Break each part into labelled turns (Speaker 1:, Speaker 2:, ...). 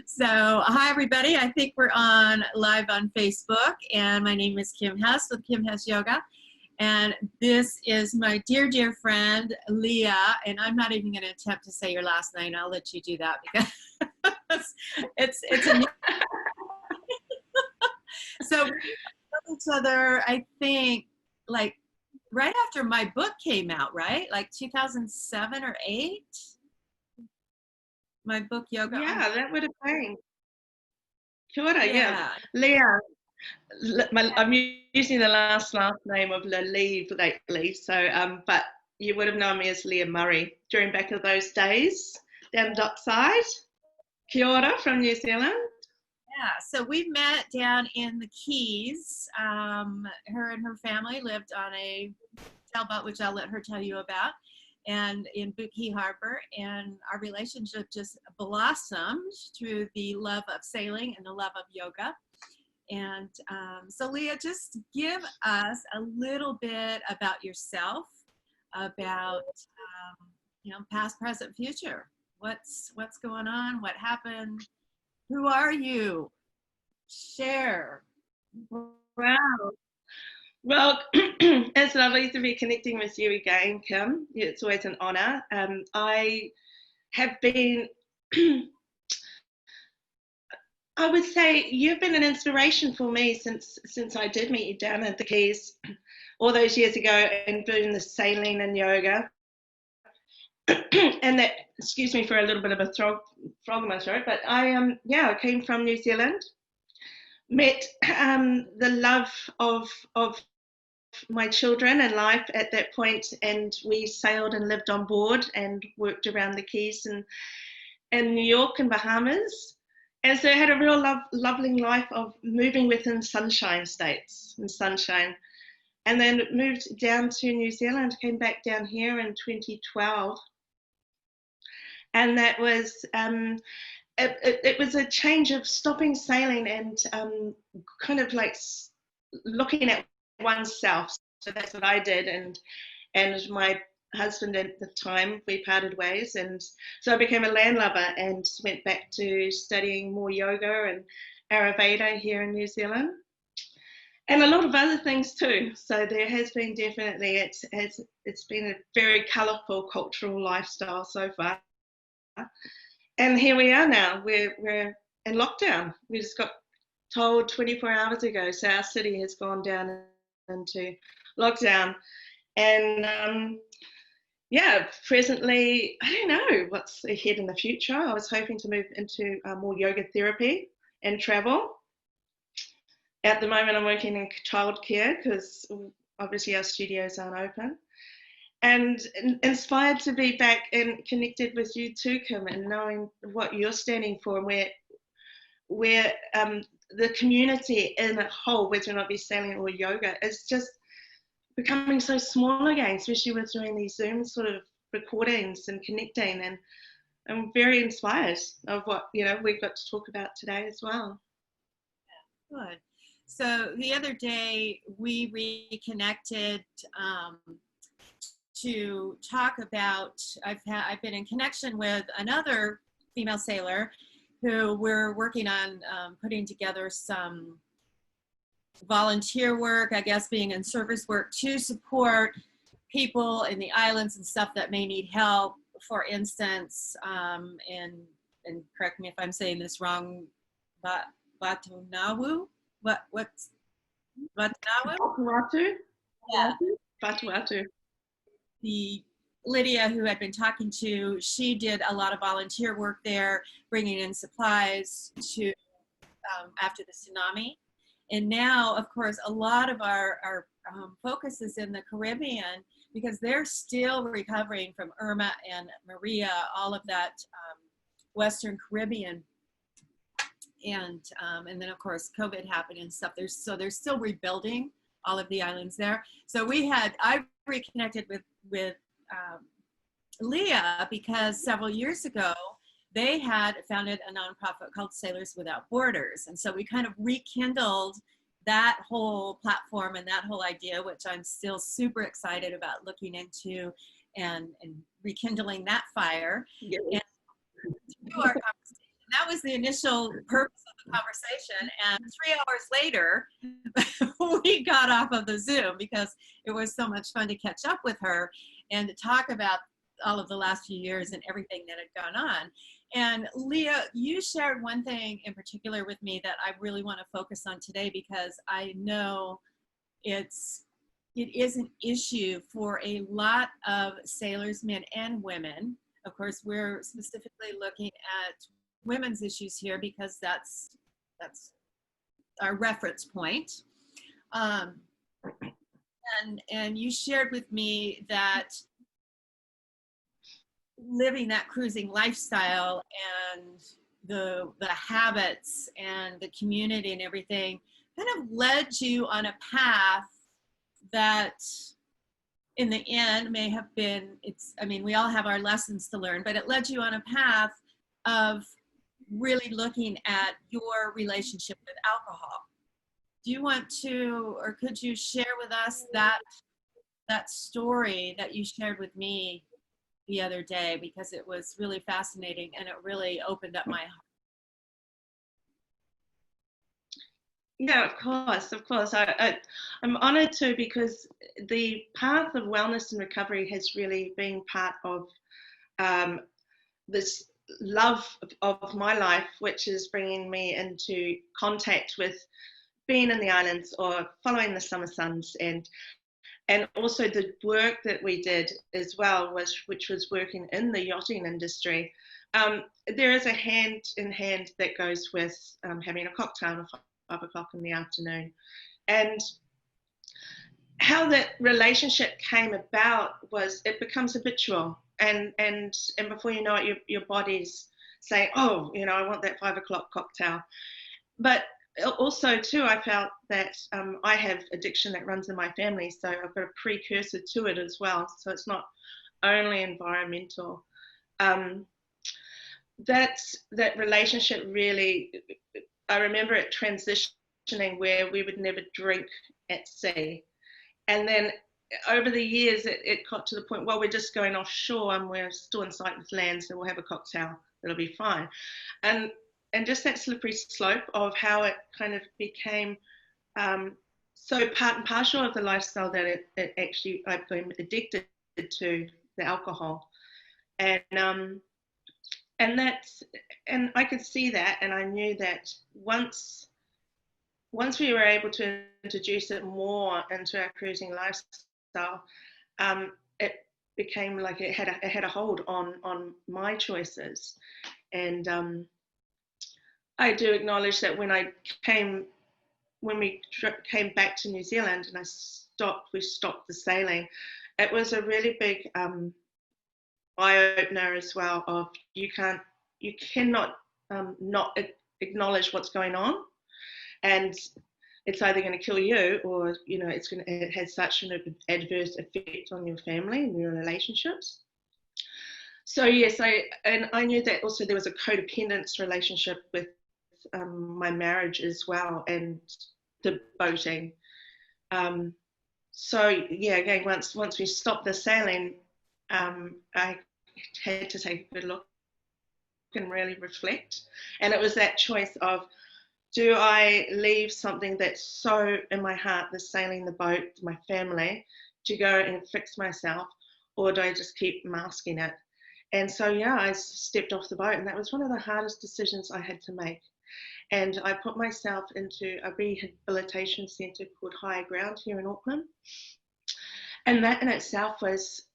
Speaker 1: So, hi everybody. I think we're on live on Facebook, and my name is Kim Hess with Kim Hess Yoga, and this is my dear, dear friend Leighia. And I'm not even going to attempt to say your last name. I'll let you do that because it's a new. So we know each other, I think, like right after my book came out, right? Like 2007 or 8. My book, Yoga.
Speaker 2: Yeah, that would have been. Kia ora, yeah.
Speaker 1: Yeah.
Speaker 2: Leah, I'm using the last name of Levievre lately, so but you would have known me as Leah Murray during back of those days down Dockside. Kia ora from New Zealand.
Speaker 1: Yeah, so we met down in the Keys. Her and her family lived on a sailboat, which I'll let her tell you about, and in Boot Key Harbor. And our relationship just blossomed through the love of sailing and the love of yoga. And so, Leighia, just give us a little bit about yourself, about past, present, future. What's going on? What happened? Who are you? Share.
Speaker 2: Wow. Well, it's lovely to be connecting with you again, Kim. It's always an honour. I have been. I would say you've been an inspiration for me since I did meet you down at the Keys all those years ago and doing the sailing and yoga. And that, excuse me for a little bit of a frog in my throat, but I came from New Zealand, met the love of my children and life at that point, and we sailed and lived on board and worked around the Keys and New York and Bahamas. And so I had a real lovely life of moving within sunshine states and sunshine. And then moved down to New Zealand, came back down here in 2012. And that was, it was a change of stopping sailing and kind of like looking at oneself. So that's what I did. And my husband at the time, we parted ways, and so I became a landlubber and went back to studying more yoga and Ayurveda here in New Zealand, and a lot of other things too. So there has been definitely it's been a very colourful cultural lifestyle so far, and here we are now. We're in lockdown. We just got told 24 hours ago, so our city has gone down into lockdown, and presently, I don't know what's ahead in the future. I was hoping to move into more yoga therapy and travel. At the moment, I'm working in childcare because obviously our studios aren't open. And inspired to be back and connected with you too, Kim, and knowing what you're standing for and where the community in a whole, whether or not be sailing or yoga, is just becoming so small again, especially with doing these Zoom sort of recordings and connecting, and I'm very inspired of what we've got to talk about today as well.
Speaker 1: Good. So the other day we reconnected to talk about. I've been in connection with another female sailor who we're working on putting together some volunteer work, I guess, being in service work to support people in the islands and stuff that may need help. For instance, and correct me if I'm saying this wrong, Vanuatu? What's Vanuatu?
Speaker 2: Vanuatu?
Speaker 1: Yeah.
Speaker 2: Vanuatu.
Speaker 1: The Lydia, who I'd been talking to, she did a lot of volunteer work there, bringing in supplies to after the tsunami. And now, of course, a lot of our focus is in the Caribbean because they're still recovering from Irma and Maria, all of that Western Caribbean. And then, of course, COVID happened and stuff. They're still rebuilding all of the islands there. So I reconnected with Leighia because several years ago, they had founded a nonprofit called Sailors Without Borders. And so we kind of rekindled that whole platform and that whole idea, which I'm still super excited about looking into and rekindling that fire. Yeah. And through our conversation, that was the initial purpose of the conversation. And 3 hours later, we got off of the Zoom because it was so much fun to catch up with her and to talk about all of the last few years and everything that had gone on. And Leighia, you shared one thing in particular with me that I really want to focus on today, because I know it is an issue for a lot of sailors, men and women. Of course, we're specifically looking at women's issues here because that's our reference point. And you shared with me that living that cruising lifestyle and the habits and the community and everything kind of led you on a path that in the end may have been, I mean, we all have our lessons to learn, but it led you on a path of really looking at your relationship with alcohol. Do you want to, or could you share with us that story that you shared with me the other day, because it was really fascinating and it really opened up my heart.
Speaker 2: Yeah, of course, of course. I'm honored to, because the path of wellness and recovery has really been part of this love of my life, which is bringing me into contact with being in the islands or following the summer suns, and also the work that we did as well, which was working in the yachting industry. There is a hand in hand that goes with having a cocktail at 5 o'clock in the afternoon. And how that relationship came about was it becomes habitual. And before you know it, your body's saying, oh, you know, I want that 5 o'clock cocktail. But also too, I felt that I have addiction that runs in my family, so I've got a precursor to it as well. So it's not only environmental. That relationship really, I remember it transitioning where we would never drink at sea, and then over the years it got to the point, well, we're just going offshore and we're still in sight with land, so we'll have a cocktail, it'll be fine. And just that slippery slope of how it kind of became so part and parcel of the lifestyle that it actually, I've been addicted to the alcohol. And I could see that, and I knew that once we were able to introduce it more into our cruising lifestyle, it became like it had a hold on my choices. And I do acknowledge that when we came back to New Zealand and we stopped the sailing, it was a really big eye-opener as well of you cannot not acknowledge what's going on, and it's either going to kill you, or you know it has such an adverse effect on your family and your relationships. So yes, I knew that also there was a codependence relationship with my marriage as well, and the boating. So yeah, again, once we stopped the sailing, I had to take a good look and really reflect. And it was that choice of, do I leave something that's so in my heart, the sailing, the boat, my family, to go and fix myself, or do I just keep masking it? And so yeah, I stepped off the boat, and that was one of the hardest decisions I had to make. And I put myself into a rehabilitation centre called Higher Ground here in Auckland. And that in itself was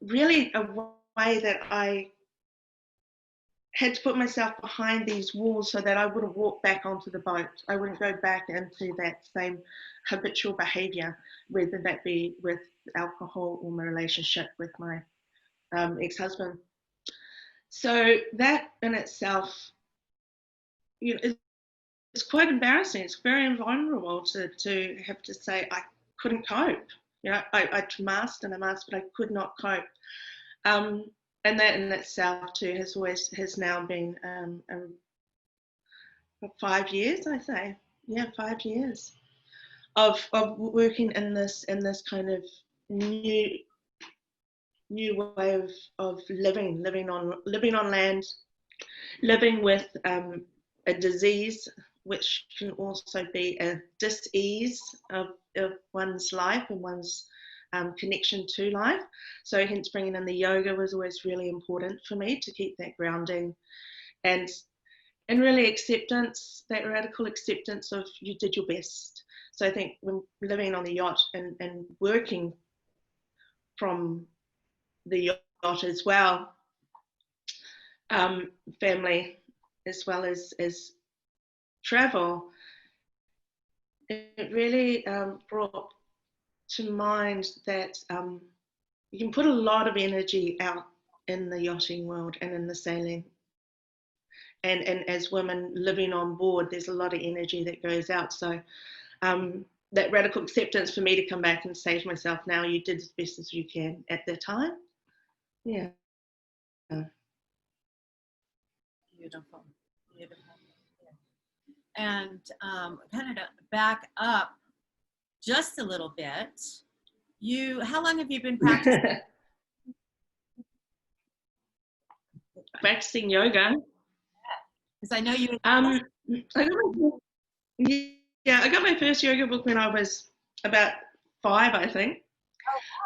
Speaker 2: really a way that I had to put myself behind these walls so that I wouldn't walk back onto the boat. I wouldn't go back into that same habitual behaviour, whether that be with alcohol or my relationship with my ex-husband. So that in itself, you know, it's quite embarrassing. It's very vulnerable to have to say I couldn't cope. You know, I masked and I masked, but I could not cope. And that in itself too has now been 5 years, I say. Yeah, 5 years of working in this kind of new way of living on land, living with a disease, which can also be a dis-ease of one's life and one's connection to life. So hence bringing in the yoga was always really important for me to keep that grounding and really acceptance, that radical acceptance of you did your best. So I think when living on the yacht and working from the yacht as well, family as well as travel, it really brought to mind that you can put a lot of energy out in the yachting world and in the sailing. And as women living on board, there's a lot of energy that goes out. So that radical acceptance for me to come back and say to myself, now you did as best as you can at that time. Yeah.
Speaker 1: Beautiful, beautiful. Yeah. And kind of to back up just a little bit, how long have you been practicing?
Speaker 2: Practicing yoga.
Speaker 1: Because I know you.
Speaker 2: I got my first yoga book when I was about 5, I think.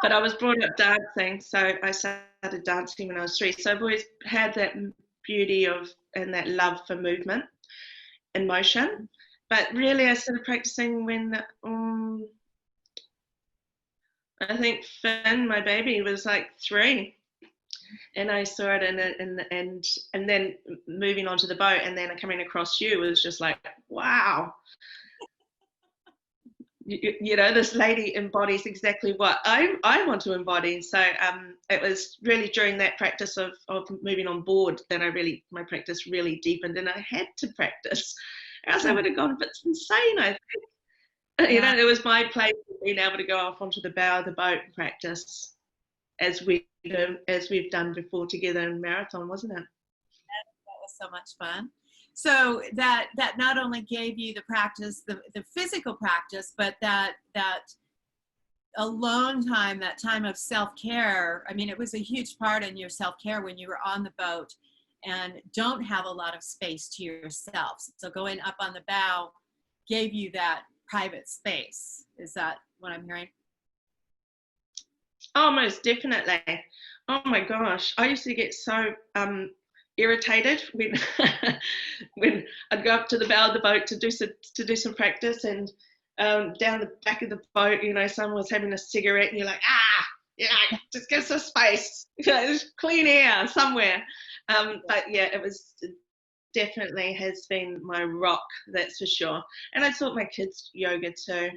Speaker 2: But I was brought up dancing, so I started dancing when I was 3. So I've always had that beauty of and that love for movement and motion. But really, I started practicing when I think Finn, my baby, was like 3, and I saw it, and then moving onto the boat, and then coming across you was just like, wow. You know, this lady embodies exactly what I want to embody. So it was really during that practice of moving on board that my practice really deepened, and I had to practice, or else I would have gone a bit insane, I think. You know, it was my place being able to go off onto the bow of the boat and practice as we've done before together in marathon, wasn't it?
Speaker 1: That was so much fun. So that not only gave you the practice, the physical practice, but that alone time, that time of self-care. I mean, it was a huge part in your self-care when you were on the boat and don't have a lot of space to yourself. So going up on the bow gave you that private space. Is that what I'm hearing?
Speaker 2: Oh, most definitely. Oh my gosh, I used to get so irritated when when I'd go up to the bow of the boat to do some practice, and down the back of the boat, you know, someone was having a cigarette, and you're like, just give some space, there's clean air somewhere. But yeah, it was definitely has been my rock, that's for sure. And I taught my kids yoga too,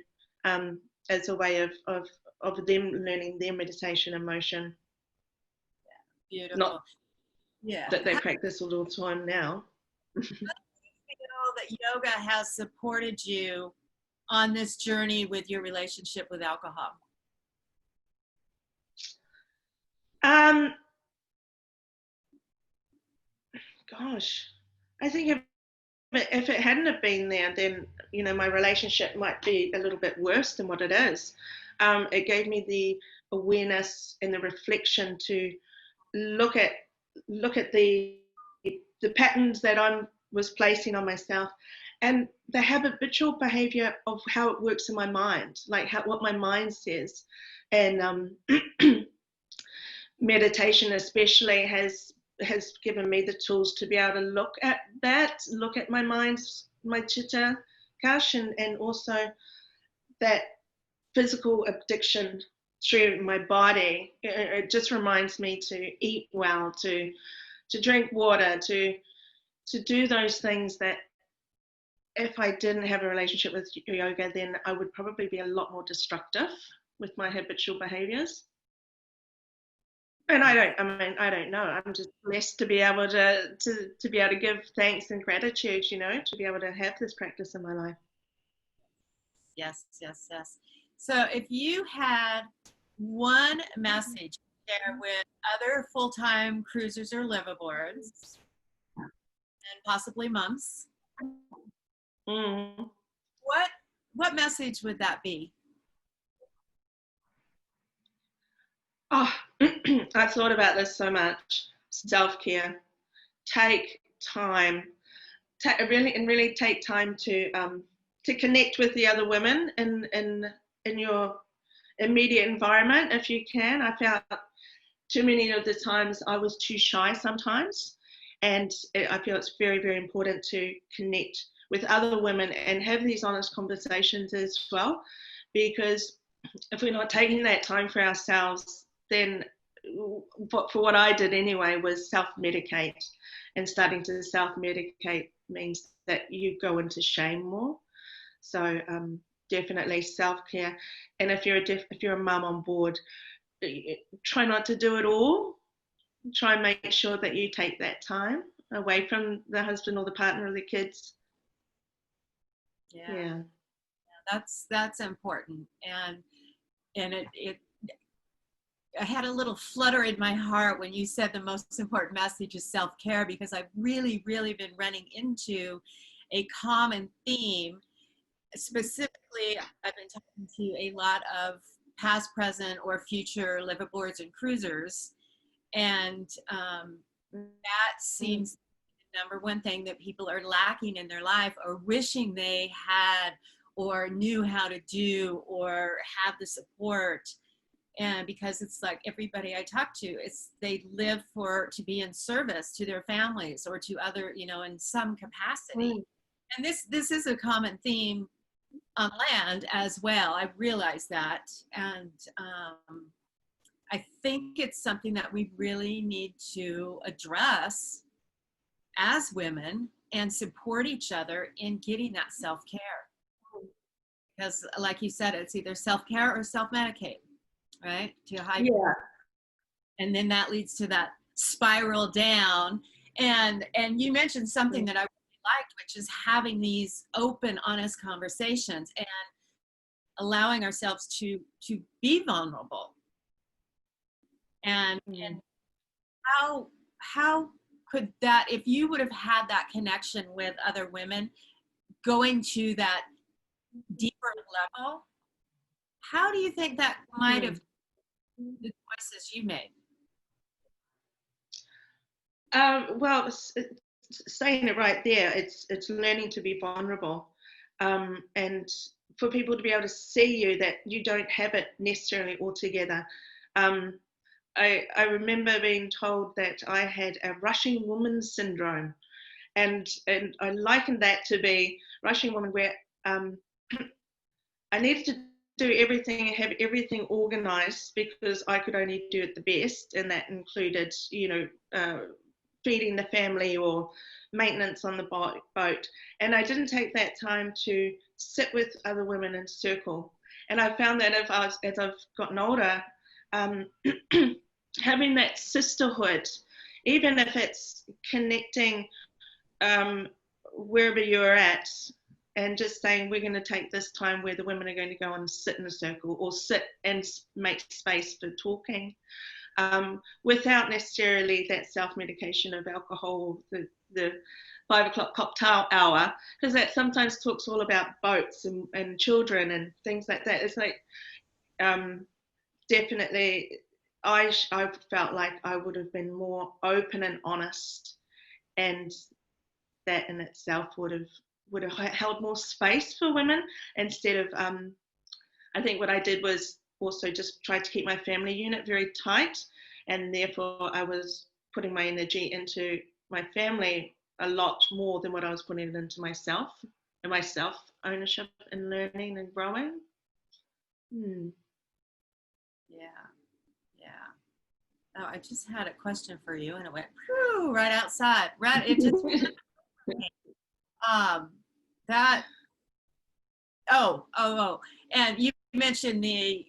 Speaker 2: as a way of them learning their meditation and motion.
Speaker 1: Beautiful.
Speaker 2: Not
Speaker 1: Yeah.
Speaker 2: that they practice all the time now.
Speaker 1: How do you feel that yoga has supported you on this journey with your relationship with alcohol?
Speaker 2: Gosh, I think if it hadn't have been there, then you know my relationship might be a little bit worse than what it is. It gave me the awareness and the reflection to look at the patterns that I was placing on myself, and the habitual behavior of how it works in my mind, like what my mind says. And meditation especially has given me the tools to be able to look at my mind's, my chitta kash, and also that physical addiction through my body. It just reminds me to eat well, to drink water, to do those things that if I didn't have a relationship with yoga, then I would probably be a lot more destructive with my habitual behaviors. And I don't know. I'm just blessed to be able to be able to give thanks and gratitude, you know, to be able to have this practice in my life.
Speaker 1: Yes, yes, yes. So if you had one message to share with other full-time cruisers or liveaboards, and possibly moms,
Speaker 2: Mm.
Speaker 1: what message would that be?
Speaker 2: Oh, I've thought about this so much. Self-care. Take time, really take time to connect with the other women in your immediate environment if you can. I found too many of the times I was too shy sometimes, and I feel it's very, very important to connect with other women and have these honest conversations as well, because if we're not taking that time for ourselves, then for what I did anyway was self-medicate, and starting to self-medicate means that you go into shame more. So definitely self-care, and if you're a mum on board, try not to do it all. Try and make sure that you take that time away from the husband or the partner or the kids. Yeah.
Speaker 1: That's important. And it I had a little flutter in my heart when you said the most important message is self-care, because I've really, really been running into a common theme. Specifically, I've been talking to a lot of past, present, or future liveaboards and cruisers, and that seems the number one thing that people are lacking in their life, or wishing they had or knew how to do or have the support. And because it's like everybody I talk to, it's they live to be in service to their families or to other, in some capacity. And this is a common theme on land as well. I realize that. And I think it's something that we really need to address as women and support each other in getting that self-care. Because like you said, it's either self-care or self-medicate, right? To a high.
Speaker 2: Yeah.
Speaker 1: And then that leads to that spiral down. And you mentioned something that I really liked, which is having these open, honest conversations and allowing ourselves to be vulnerable. And how could that, if you would have had that connection with other women, going to that deeper level, how do you think that might have the choices you made?
Speaker 2: Well, saying it right there, it's learning to be vulnerable, and for people to be able to see you, that you don't have it necessarily all together. I remember being told that I had a rushing woman syndrome, and I likened that to be rushing woman, where I needed to do everything and have everything organized because I could only do it the best, and that included, feeding the family or maintenance on the boat. And I didn't take that time to sit with other women in circle. And I found that as I've gotten older, having that sisterhood, even if it's connecting wherever you're at, and just saying, we're going to take this time where the women are going to go and sit in a circle, or sit and make space for talking, without necessarily that self-medication of alcohol, the 5 o'clock cocktail hour, because that sometimes talks all about boats and children and things like that. It's like, definitely, I felt like I would have been more open and honest, and that in itself would have held more space for women, instead of I think what I did was also just try to keep my family unit very tight, and therefore I was putting my energy into my family a lot more than what I was putting it into myself and my self ownership and learning and growing.
Speaker 1: Yeah. Oh, I just had a question for you, and it went right outside. Right, it just that. Oh, and you mentioned the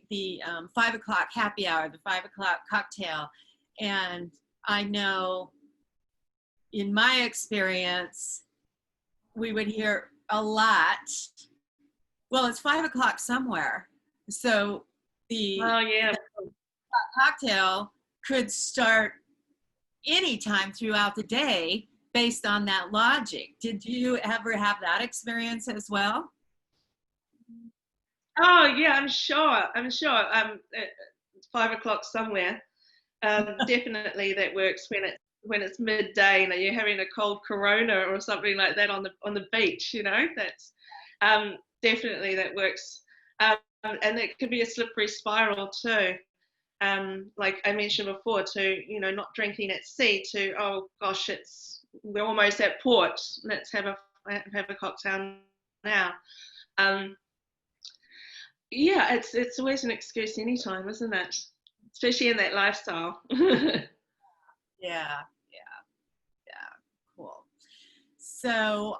Speaker 1: 5 o'clock happy hour, the 5 o'clock cocktail, and I know in my experience we would hear a lot, well, it's 5 o'clock somewhere, so the cocktail could start anytime throughout the day based on that logic. Did you ever have that experience as well?
Speaker 2: Oh yeah, I'm sure. It's 5 o'clock somewhere. Definitely that works when it's when it's midday and you're having a cold Corona or something like that on the beach. That's definitely that works. And it could be a slippery spiral too. Like I mentioned before, to not drinking at sea, to oh gosh, we're almost at port. Let's have a cocktail now. Um, yeah, it's always an excuse anytime, isn't it? Especially in that lifestyle.
Speaker 1: Yeah, yeah, yeah. Cool. So,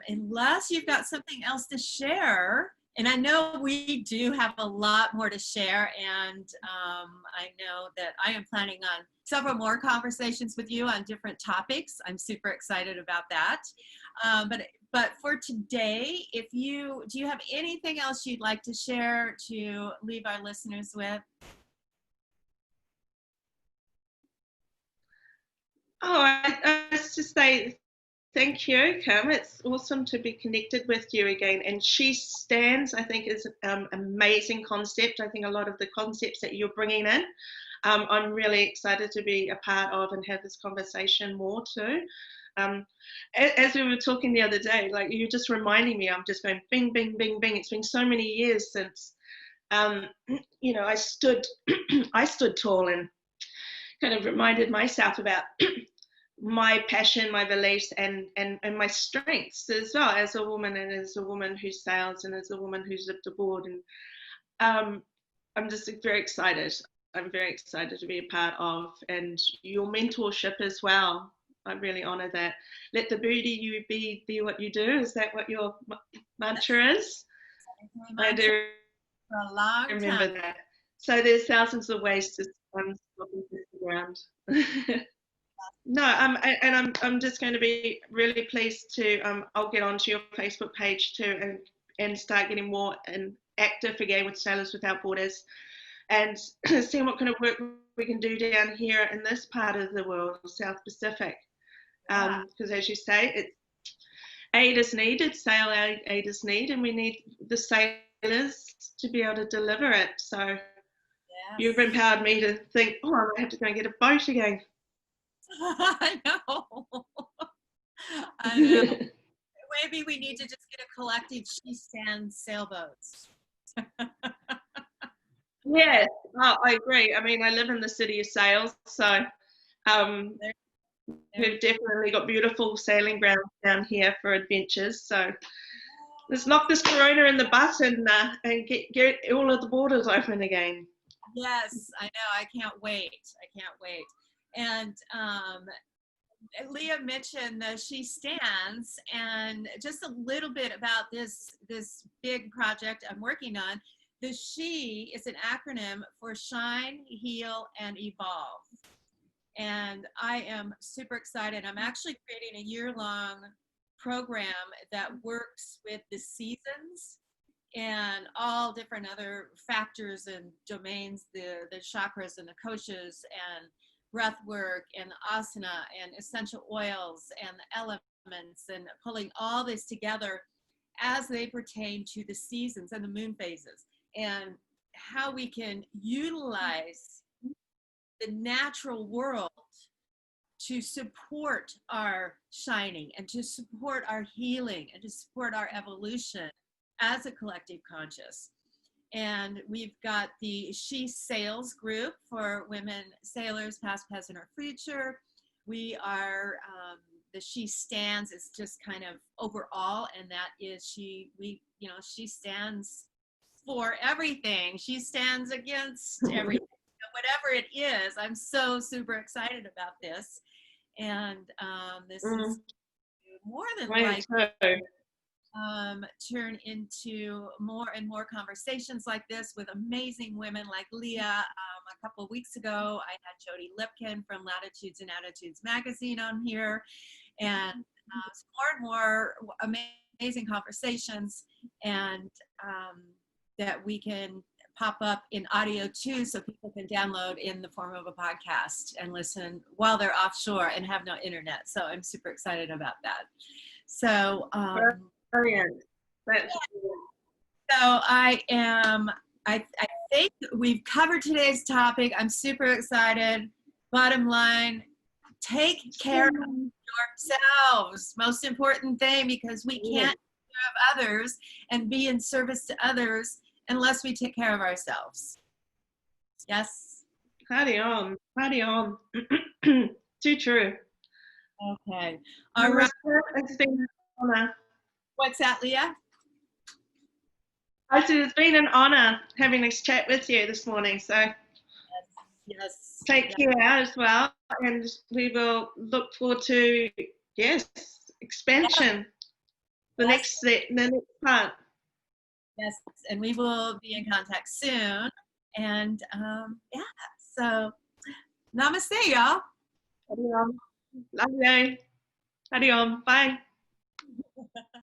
Speaker 1: unless you've got something else to share, and I know we do have a lot more to share, and I know that I am planning on several more conversations with you on different topics. I'm super excited about that. But for today, do you have anything else you'd like to share to leave our listeners with?
Speaker 2: Oh, I just say thank you, Kim. It's awesome to be connected with you again. And She Stands, I think, is an amazing concept. I think a lot of the concepts that you're bringing in, I'm really excited to be a part of and have this conversation more too. As we were talking the other day, like you're just reminding me, I'm just going bing, bing, bing, bing. It's been so many years since, I stood, I stood tall and kind of reminded myself about my passion, my beliefs, and my strengths as well as a woman, and as a woman who sails, and as a woman who's lived aboard. And I'm just very excited. I'm very excited to be a part of, and your mentorship as well. I really honour that. Let the beauty you be what you do. Is that what your mantra is? I do
Speaker 1: For a long
Speaker 2: remember
Speaker 1: time.
Speaker 2: that. So there's thousands of ways to stop and kiss the ground. No, I'm just going to be really pleased to I'll get onto your Facebook page too, and start getting more and active again with Sailors Without Borders, and seeing what kind of work we can do down here in this part of the world, South Pacific.
Speaker 1: Yeah.
Speaker 2: Because as you say, aid is needed, sail aid is needed, and we need the sailors to be able to deliver it. So you've
Speaker 1: Yes.
Speaker 2: empowered me to think, oh, I might have to go and get a boat again.
Speaker 1: I know. I know. Maybe we need to just get a collective She Stands sailboats.
Speaker 2: Yes, I agree. I mean, I live in the city of sails, so um,
Speaker 1: There,
Speaker 2: we've definitely got beautiful sailing grounds down here for adventures. So let's knock this corona in the butt and get all of the borders open again.
Speaker 1: yes, I know. I can't wait. I can't wait. And Leighia mentioned the She Stands, and just a little bit about this big project I'm working on. The She is an acronym for Shine, Heal, and Evolve. And I am super excited. I'm actually creating a year-long program that works with the seasons and all different other factors and domains, the chakras and the koshas and breath work and asana and essential oils and the elements, and pulling all this together as they pertain to the seasons and the moon phases, and how we can utilize the natural world to support our shining and to support our healing and to support our evolution as a collective conscious. And we've got the She Sails group for women sailors, past, present, or future. We are the She Stands is just kind of overall, and that is she stands for everything. She stands against everything. Whatever it is, I'm so super excited about this. And this is more than likely turn into more and more conversations like this with amazing women like Leighia. A couple of weeks ago, I had Jody Lipkin from Latitudes and Attitudes magazine on here, and more and more amazing conversations, and that we can pop up in audio too, so people can download in the form of a podcast and listen while they're offshore and have no internet. So I'm super excited about that. So
Speaker 2: Brilliant.
Speaker 1: so I think we've covered today's topic. I'm super excited. Bottom line, take care of yourselves. Most important thing, because we can't take care of others and be in service to others unless we take care of ourselves. Yes?
Speaker 2: Party on. Party on. Too true.
Speaker 1: Okay. All right.
Speaker 2: It's been an honor.
Speaker 1: What's that, Leighia?
Speaker 2: I said it's been an honor having this chat with you this morning. So
Speaker 1: Yes.
Speaker 2: take care as well, and we will look forward to expansion. The next part.
Speaker 1: Yes, and we will be in contact soon. And so namaste, y'all.
Speaker 2: Adios. Love you. Adios. Bye.